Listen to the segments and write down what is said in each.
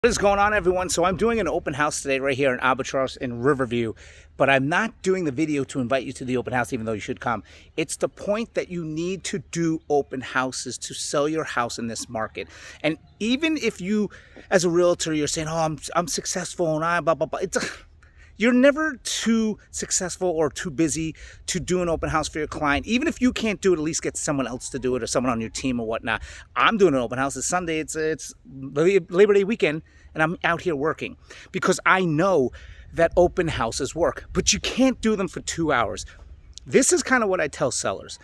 What is going on, everyone? So I'm doing an open house today right here in Albatross in Riverview, but I'm not doing the video to invite you to the open house, even though you should come. It's the point that you need to do open houses to sell your house in this market. And even if you, as a realtor, you're saying, oh, I'm successful and I blah, blah, blah. You're never too successful or too busy to do an open house for your client. Even if you can't do it, at least get someone else to do it or someone on your team or whatnot. I'm doing an open house. It's Sunday. It's Labor Day weekend, and I'm out here working because I know that open houses work, but you can't do them for 2 hours. This is kind of what I tell sellers.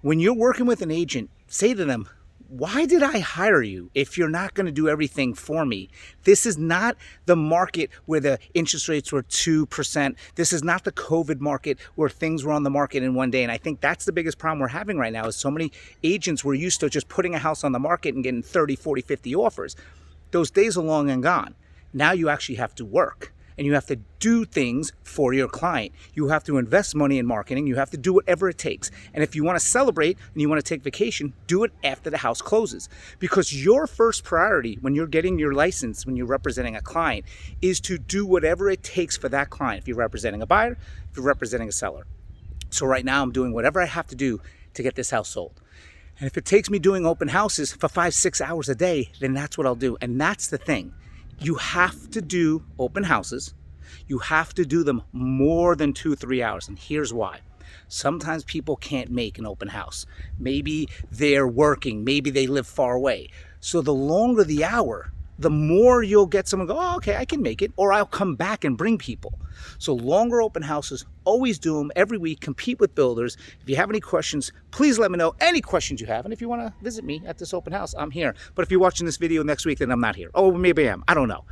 When you're working with an agent, say to them, why did I hire you if you're not going to do everything for me? This is not the market where the interest rates were 2%. This is not the COVID market where things were on the market in one day. And I think that's the biggest problem we're having right now is so many agents were used to just putting a house on the market and getting 30, 40, 50 offers. Those days are long and gone. Now you actually have to work. And you have to do things for your client. You have to invest money in marketing. You have to do whatever it takes. And if you want to celebrate and you want to take vacation, do it after the house closes. Because your first priority when you're getting your license, when you're representing a client, is to do whatever it takes for that client. If you're representing a buyer, if you're representing a seller. So right now I'm doing whatever I have to do to get this house sold. And if it takes me doing open houses for 5-6 hours a day, then that's what I'll do. And that's the thing. You have to do open houses. You have to do them more than 2-3 hours. And here's why. Sometimes people can't make an open house. Maybe they're working. Maybe they live far away. So the longer the hour, the more you'll get someone go, oh, okay, I can make it. Or I'll come back and bring people. So longer open houses, always do them every week. Compete with builders. If you have any questions, please let me know. Any questions you have. And if you want to visit me at this open house, I'm here. But if you're watching this video next week, then I'm not here. Oh, maybe I am. I don't know.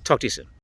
Talk to you soon.